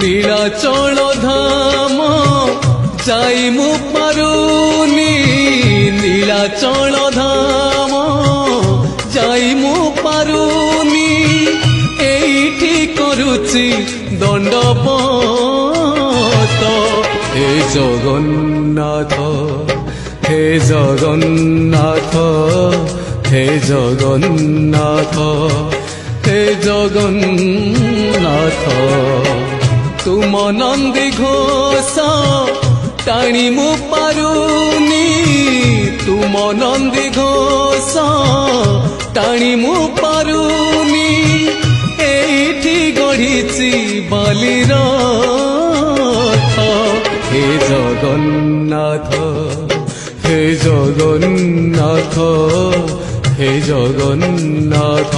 নীলাচল ধাম যাই মু পারুনি, নীলাচল ধাম যাই মু পারুনি, এইটি করুচি দণ্ডপত। হে জগন্নাথ, হে জগন্নাথ, হে জগন্নাথ, হে জগন্নাথ। তুম নন্দী ঘোষ টাণি মু পারুনি, তুম নন্দী ঘোষ টাণি মু পারুনি, এইটি গড়িছি বালির রথ। হে জগন্নাথ, হে জগন্নাথ, হে জগন্নাথ,